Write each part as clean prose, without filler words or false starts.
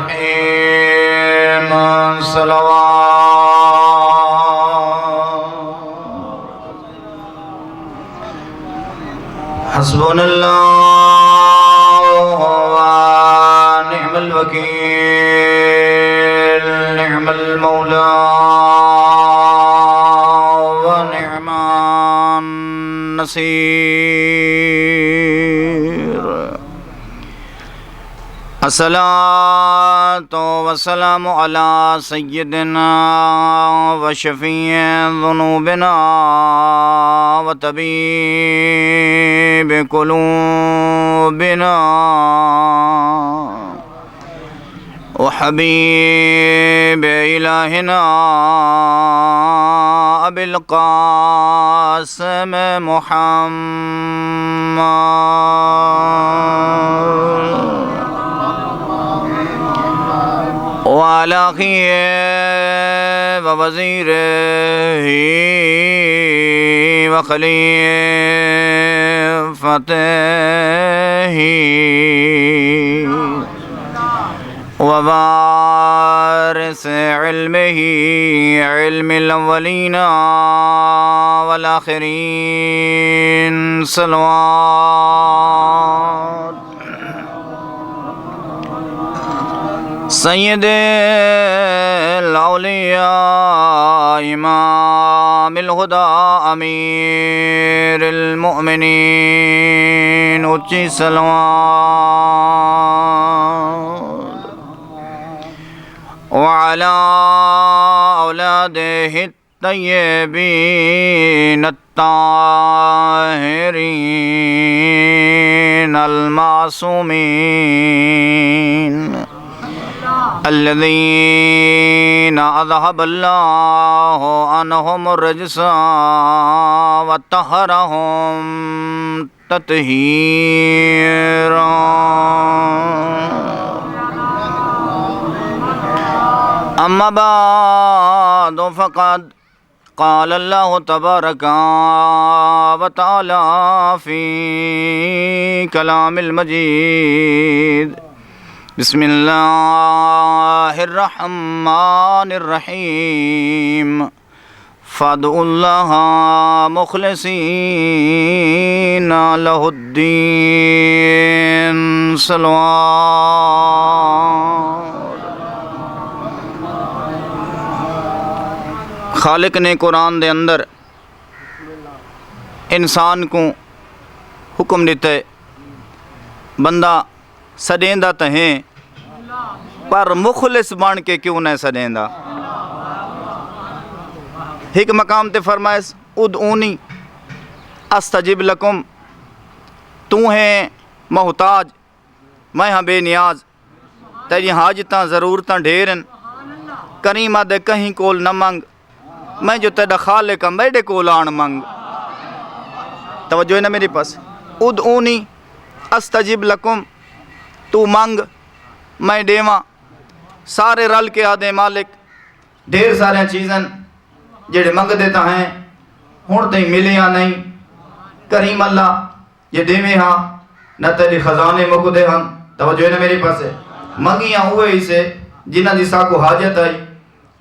الرحيم صلوات حسبنا الله ونعم الوكيل نعم المولى ونعم النصير الصلاة والسلام على سيدنا وشفيع ذنوبنا وطبيب قلوبنا وحبيب إلهنا أبي القاسم محمد وعلى أخيه ووزيره وخليفته ووارث علمه علم الأولين والآخرين صلوات سید الاولیاء امام الہدی امیر المؤمنین اونچی صلوات وعلى اولاده الطیبین الطاہرین المعصومین الذين أذهب الله عنهم الرجس وطهرهم تطهيرا أما بعد فقد قال الله تبارك وتعالى في كلام المجيد بسم اللہ الرحمن الرحیم فادعوا اللہ مخلصین لہ الدین صلوات خالق نے قرآن دے اندر انسان کو حکم دیتا ہے بندہ سڈیندا تو ہیں پر مخلص بن کے کیوں نہ سڈیندا ایک مقام تے فرمائس ادعونی استجب لکم تو ہیں محتاج میں ہاں بے نیاز تیری حاجتاں ضرورتاں ڈھیرن کریمہ دے کہیں کول نہ منگ میں جو تیرا خالق ہاں میرے کول آن منگ توجہ ہے نا میرے پاس ادعونی استجب لکم تو منگ میں دیواں سارے رل کے آدھے مالک ڈھیر سارے چیزیں جڑے منگ دیتا ہیں ہون تھی ملیاں نہیں کریم اللہ یہ دیویں ہاں نہ تیری خزانے مک دے ہم توجہ ہے نا میرے پاس ہے منگیاں ہوئے ہی سے جنہ دی ساکو حاجت آئی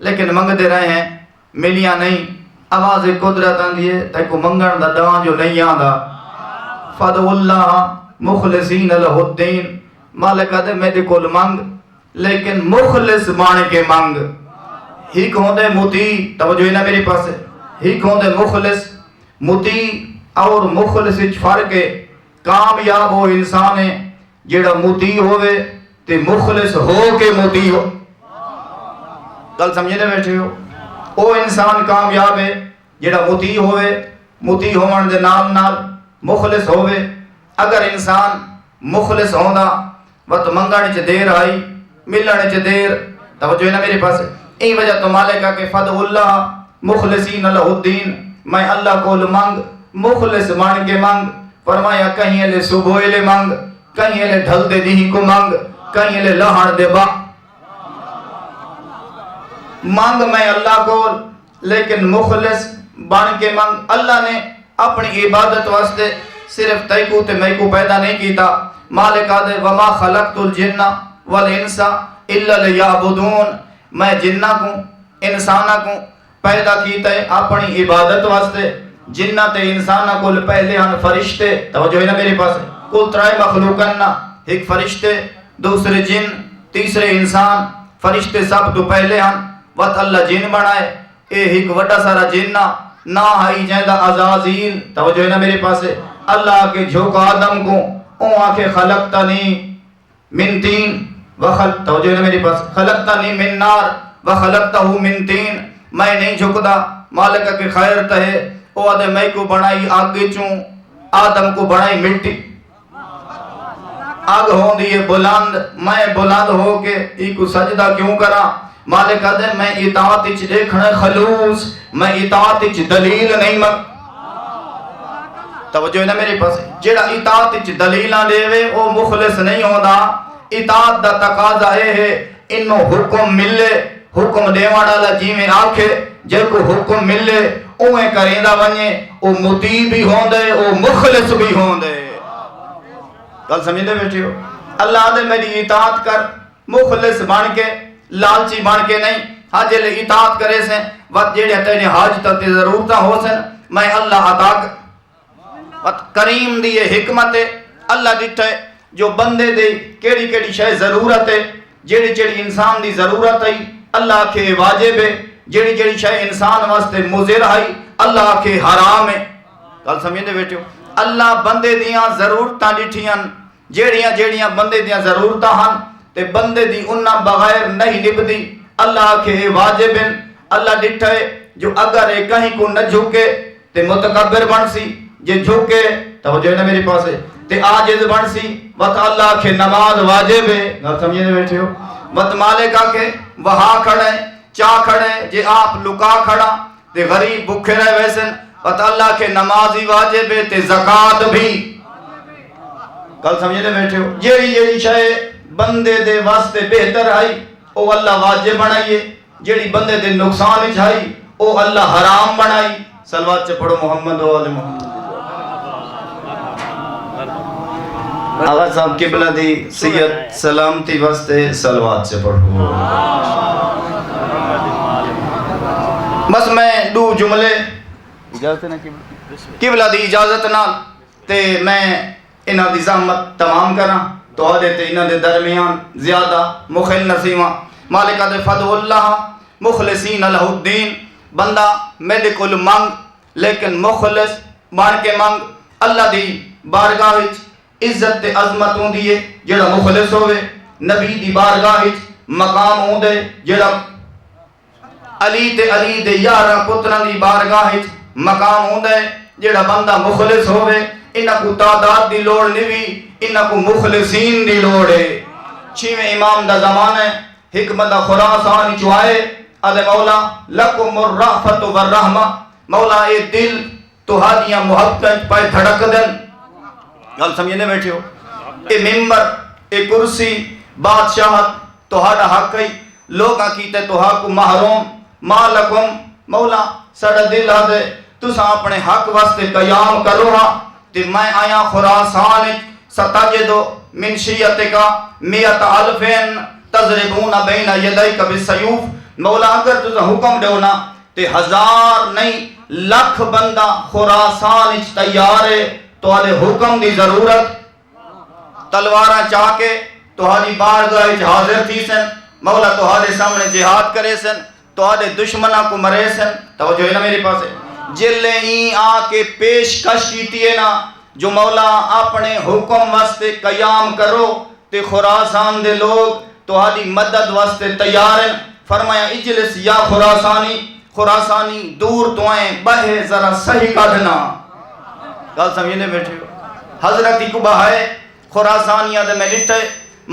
لیکن منگ دے رہے ہیں ملیاں نہیں آواز قدرت آندھی ہے تیکو منگن دا دان جو نہیں آندھا فادعوا اللہ مخلصین لہ الدین مالک آدھے میرے کول منگ لیکن مخلص بان کے منگ ہی کہوں دے مطیع توجہ ہے نا میرے پاس ہے ہی کہوں دے مخلص مطیع اور مخلص فرق ہے کامیاب ہو انسان ہے جیڑا مطیع ہوئے تے مخلص ہو کے مطیع ہو کل سمجھنے بیٹھے ہو او انسان کامیاب ہے جیڑا مطیع ہوئے مطیع ہونے دے نال نال مخلص ہوئے اگر انسان مخلص ہوندہ وقت منگانے چے دیر آئی ملانے چے دیر توجہ ہے نا میرے پاس این وجہ تو مالکہ کہ فادعوا اللہ مخلصین لہ الدین میں اللہ کو منگ مخلص مان کے منگ فرمایا کہیں لے صبح لے منگ کہیں لے ڈھل دے دی کو منگ کہیں لے لہن دے با منگ میں اللہ کو لیکن مخلص بان کے منگ اللہ نے اپنی عبادت واسطے صرف تیکو تے میں کو پیدا نہیں کیتا مالک آدھے وما خلقت الجنہ والانسا الا لیعبدون، میں جنہ کو انسانہ کو پیدا کیتا ہے اپنی عبادت واسطے. جنہ تے انسانہ کو پہلے ہن فرشتے، توجہ ہے نا میرے پاس، کل ترائے مخلوقن، ایک فرشتے، دوسرے جن، تیسرے انسان. فرشتے سب تو پہلے ہن، وقت اللہ جن بنائے، اے ایک وڈا سارا جنہ نہ آئی جائندہ عزازیل. توجہ ہے نا میرے پاس. اللہ کے جھوک آدم کو اون آکے خلقتنی من تین وخلق، توجہ ہے نا میرے پاس، خلقتنی من نار وخلقتہ من تین. میں نہیں جھکدا مالک کے خیر تہے، او آدھے میں کو بنائی آگے چوں، آدم کو بنائی مٹی. آگ ہوں دیئے بلند، میں بلند ہو کے ایک سجدہ کیوں کرا؟ مالک آدھے میں اطاعت اچ دیکھنے خلوص، میں اطاعت اچ دلیل نہیں مگ. توجہ ہے نا میرے پاس. جیڑا اطاعت اچ دلیلاں دے وے او مخلص نہیں ہوندا. اطاعت دا تقاضا ہے انو حکم ملے، حکم دیوان والا جی میں آکھے، جے کو حکم ملے اوے کریندا ونجے، او مطیع بھی ہوندے، او مخلص بھی ہوندے. گل سمجھتے بیٹھے ہو؟ اللہ دے میری اطاعت کر، مخلص بن کے، لالچی بن کے نہیں. ہاں جلے اطاعت کرے سے وقت جیڑے تینے حاجتاں تے ضرورتاں ہو سن میں اللہ عطا کر. وقت کریم دی حکمت ہے، اللہ ڈٹھے جو بندے دے کیڑی کیڑی شے ضرورت ہے، جیڑی جیڑی انسان دی ضرورت ہے اللہ کے واجب ہے، جیڑی جیڑی شے انسان واسطے مضر ہے اللہ کے حرام ہے. گل سمجھتے بیٹھے ہو؟ اللہ بندے دیاں ضرورتاں ڈٹھیاں، جیڑیاں جیڑیاں بندے دیاں ضرورتاں ہن تے بندے دی انہاں بغیر نہیں نبدی، اللہ کے واجب ہیں. اللہ ڈٹھے جو اگر ایک کہیں کو نہ جھکے تے متکبر بن سی، جے جھکے توجہ ہے نا میرے پاس تے عاجز بن سی. وقت اللہ کے نماز واجب ہے. گل سمجھے بیٹھے ہو؟ وقت مالک کے وہاں کھڑے چاہ کھڑے، جے آپ لکا کھڑا تے غریب بھوکے رہے ویسن. وقت اللہ کے نمازی واجب ہے تے زکاة بھی. کل سمجھے بیٹھے ہو؟ جیڑی شے بندے دے واسطے بہتر آئی او اللہ واجب بنائیے، جیڑی بندے دے نقصان اچھائی او اللہ حرام بنائی. صلوات سے پڑھو محمد و آل محمد. آغا صاحب قبلہ دی سید سلامتی واسطے صلوات سے پڑھو. بس میں دو جملے قبلہ دی اجازت نال تے میں انہاں دی زحمت تمام کرا تو آدھے تے انہاں دے درمیان زیادہ مخل نسیمہ. مالکہ دے فدو اللہ مخلصین لہ الدین. بندہ میرے کل منگ لیکن مخلص بان کے منگ. اللہ دی بارگاہ عزت تے عظمت ہوں دیئے جیڑا مخلص ہوئے. نبی دی بارگاہ مقام ہوں دے جیڑا علی دے یارہ پتران دی بارگاہ مقام ہوں دے جیڑا بندہ مخلص ہوئے. انہاں کو تعداد دی لوڑ نہیں، انہاں کو مخلصین دی لوڑ ہے. چھویں امام دا زمان ہے، حکمت خراسان چوائے آدھے مولا لکم الرحفت والرحمہ. مولا اے دل تہاڈیاں محبتیں پائے دھڑک دن. گل سمجھنے بیٹھے ہو؟ اے ممبر اے کرسی بادشاہت تہاڈا حق ہے، لوگاں کیتے تہاڈ کو محروم. مالکم مولا ساڈا دل آدھے تساں اپنے حق واسطے قیام کرو ہاں تے میں آیا خراسان ستجدو من شیعتکا میت الفین تضربون بین یدیک بالسیوف. مولا اگر تساں حکم دیو نا تے 1000 نہیں لکھ بندہ خراسان تیار ہے تو آدھے حکم دی ضرورت تلواراں چاہ کے تہاڈی بارگاہ حاضر تھی سن. مولا تہاڈے سامنے جہاد کرے سن، تہاڈے دشمناں کو مرے سن. توجہ ہے نا میرے پاس؟ جلے ہی آ کے پیشکش کیتی ہے نا جو مولا اپنے حکم واسطے قیام کرو تے خراسان دے لوگ تہاڈی مدد واسطے تیار ہیں. فرمایا اجلس یا خراسانی دور تو آئیں بہے ذرا صحیح کھڑنا. گل سمجھنے بیٹھے ہو؟ حضرت کو بہائے خراسانیہ دے میں لٹھے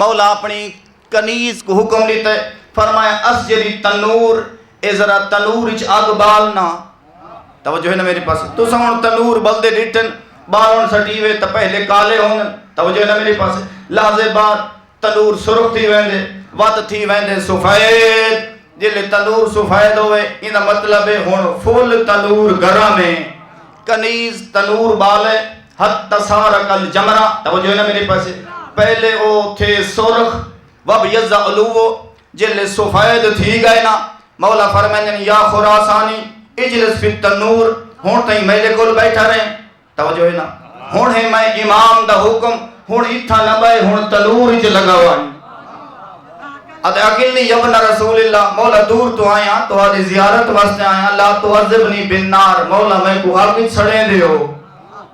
مولا اپنی کنیز کو حکم لیتے. فرمایا اسجری تنور، اے ذرا تنور اچ آگ بالنا. توجہ ہے نا میرے پاس؟ تو ساؤن تنور بلدے ڈٹن بالون سٹیوے تا پہلے کالے ہوں. توجہ ہے نا میرے پاس؟ لحظے بعد تنور سرخ تھی ویندے وات تھی ویندے سفید. جلے تنور سفید ہوئے انہا مطلب ہے ہون فل تنور گرم ہے. کنیز تنور بالے حتی سارک الجمرہ. توجہ ہے نا میرے پاس؟ پہلے وہ تھے سرخ وب یز علوو جل سفید تھی گئے نا مولا فرمائیں یا خراسانی اجلس فی التنور ہون تائیں میرے کول بیٹھا رہے توجہ ہے نا ہون ہے میں امام دا حکم ہون اتھا نہ بائے ہون تنور اچ لگاوائیں ادھے اکیلی یبن رسول اللہ مولا دور تو آیا تو آدھی زیارت واسطے آیا لا تو عذبنی بالنار مولا میں کو آگ چھڑیں دے ہو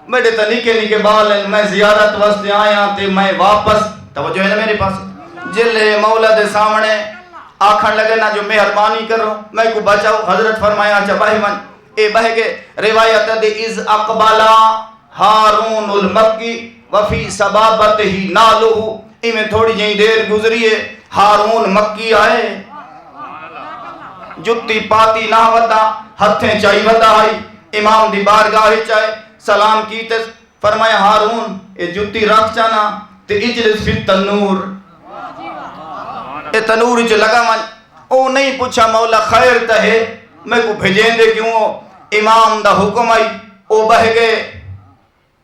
میرے تا نکے نکے بال ہیں میں زیارت واسطے آیا تے میں واپس توجہ ہے نا میرے پاس جلے مولا دے سامنے آکھن لگے نا جو مہربانی کرو میں کو بچاؤ حضرت فرمایا اچھا باہی من اے بہ گے روایت دے از اقبالا ہارون المکی وفی سبابت ہی نالو میں تھوڑی جہی دیر گزری ہے ہارون مکی آئے جتی پاتی نہ ودا ہتھیں چاہی ودا آئی امام دی بارگاہ چاہے سلام کیتے فرمایا ہارون اے جتی رکھ چانا تے اجلس فی التنور اے تنور جو لگا من او نہیں پوچھا مولا خیر تہے میں کو بھیجیں دے کیوں امام دا حکم آئی او بہ گئے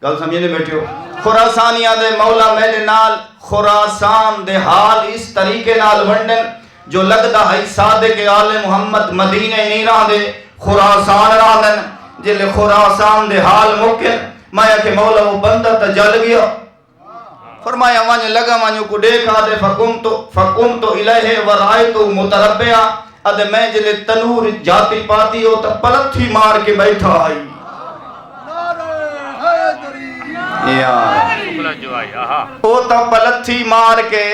گل سمجھے بیٹھے ہو خراسانی آدھے مولا میرے نال خراسان دے حال اس طریقے نال ونڈن جو لگدا ہے صادق آل محمد مدینے نہیں رہا دے خراسان رہا دن جلے خراسان دے حال مکن میں کہ مولا وہ بندہ تا جل گیا فرمایا وانج لگا وانجو کو دیکھا دے فقم تو الہے ورائے تو متربیہ ادھے میں جلے تنور جاتی پاتی ہو تا پلتھی مار کے بیٹھا آئی او تا پلتھی مار کے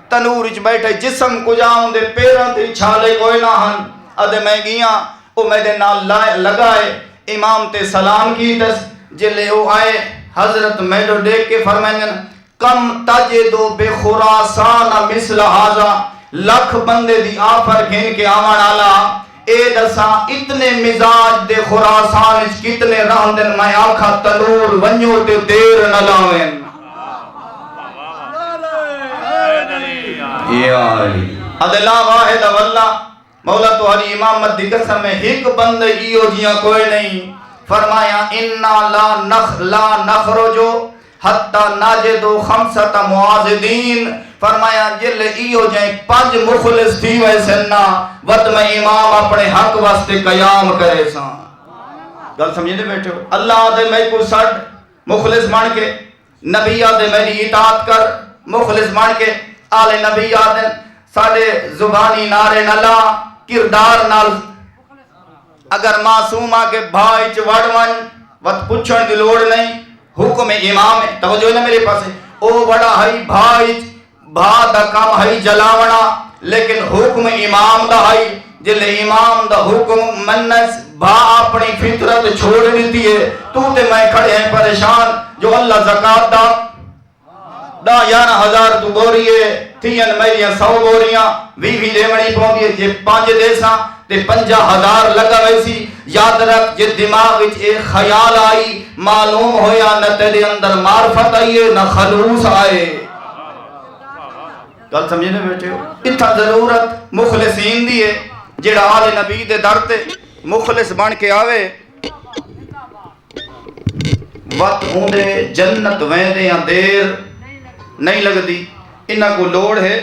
تنور اچ بیٹھے جسم کو جاؤں دے پیران تے چھالے کوئی نہ ہن ادھے میں گیا او میں دے نال لگائے امام تے سلام کی دس جلے او آئے حضرت میڈو دیکھ کے فرمائیں کم تجدو بے خراسان مثل حاضا لکھ بندے دی آفر گھن کے آمان آلا اے دسا اتنے مزاج دے خراسان اچ کتنے رہندن میں آنکھا تنور ونیو تے دیر نہ لاویں ادلا واحد واللہ مولا تو ہری امامت دی قسم میں ایک بند ایو جیاں کوئی نہیں فرمایا انا لا نخرجو حتی ناجدو خمسط معاذدین فرمایا جل ایو جائیں 5 مخلص تھی ویسنا وقت میں امام اپنے حق واسطے قیام کرے سان گل سمجھے دے بیٹھے ہو اللہ دے میں کو سڑ مخلص مان کے نبی آدھے میری اطاعت کر مخلص مان کے آل نبی آدھے ساڑھے زبانی نارے نلا کردار نال اگر معصوم آکے بھائی چوڑوان وقت پچھن دی لوڑ نہیں حکم امام ہے توجہ ہے نا میرے پاس ہے او بڑا ہائی بھائی بھا دا کام ہائی جلاونا لیکن حکم امام دا ہائی جلے امام دا حکم منس بھا اپنی فطرت چھوڑ دیتی ہے تو تے میں کھڑے ہیں پریشان جو اللہ زکاة دا 11,000 تو گوریے تھین میریاں 100 گوریاں وی لیمنی پہنچی ہے جے 5 دیساں تے 50,000 لگا ویسی یاد رکھ جے دماغ وچ ایک خیال آئی معلوم ہویا نہ تیرے اندر معرفت آئیے نہ خلوص آئے گل سمجھے بیٹھے ہو اتھا ضرورت مخلصین دی ہے جڑا آل نبی دے در تے مخلص بن کے آوے وقت ہوندے جنت ویندے یا دیر نہیں لگ دی انہاں کو لوڑ ہے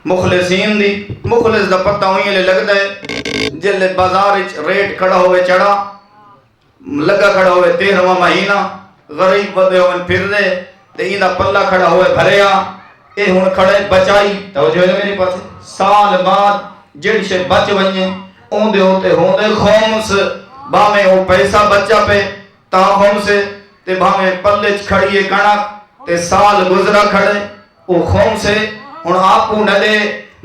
مخلصین دی مخلص دا پتہ ہوئی لے لگ دے جلے بازار ریٹ کھڑا ہوئے چڑھا لگا کھڑا ہوئے 13واں مہینہ غریب بدے ہوئے پھر دے تے دا پلہ کھڑا ہوئے بھریا اے ہن کھڑے بچائی توجہ ہے میرے پاس سال بعد جڑ سے بچ ونجے اوندے ہوتے ہوندے خمس باویں او پیسہ بچا پہ تا خمس تے باویں پلے کھڑیے کنک تے سال گزرا کھڑے او خون سے ہن آپو نہ دے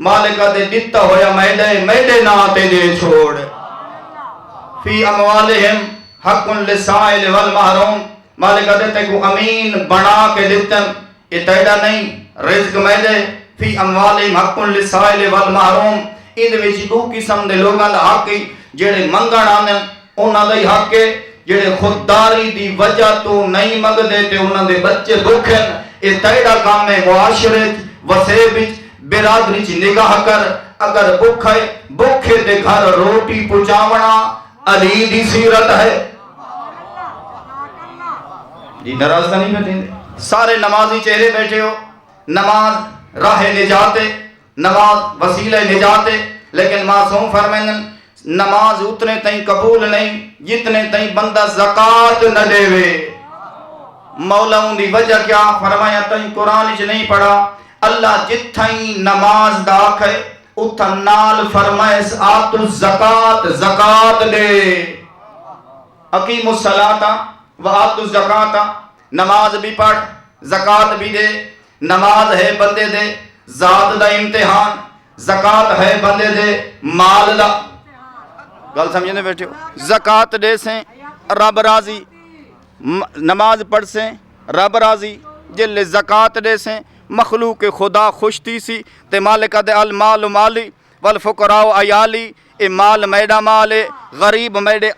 مالکہ دے دتا ہویا میڈے نا تے دے چھوڑ فی اموالہم حق للسائل والمحروم مالکہ دے تے کو امین بنا کے دیتن یہ تیڑا نہیں رزق میڈے فی اموالہم حق للسائل والمحروم ان وچ دو قسم دے لوگاں دا حق جڑے منگن آنے انہاں دا حق ہے جڑے خودداری دی وجہ تو نہیں منگ دیتے انہاں دے بچے بھوکن اے تیڑا کام ہے معاشرے وسیب برادری چ نگاہ کر اگر بھوکے دے گھر روٹی پہنچاونا علی دی سیرت ہے جی ناراض نہیں بیٹھے سارے نمازی چہرے بیٹھے ہو نماز راہ نجات نماز وسیلہ نجات ہے، لیکن معصوم فرمائیں نماز اتنے تائیں قبول نہیں جتنے تائیں بندہ زکات نہ دے وے۔ مولا ان دی وجہ کیا فرمایا تائیں قرآن وچ نہیں پڑھا، اللہ جتھائیں نماز دا آکھے اتھا نال فرمائے آتو الزکات، زکات دے، اقیم الصلاۃ و آتو الزکات، نماز بھی پڑھ زکات بھی دے۔ نماز ہے بندے دے ذات دا امتحان، زکات ہے بندے دے مال دا، گل سمجھنے بیٹھے ہو، زکات دے سے رب راضی، نماز پڑھ سے رب راضی، جلے زکات دے سے مخلوق خدا خوش تھی سی تے مالک دے المال مالی والفقراء عیالی، اے مال میڈا مال ہے، غریب میڈے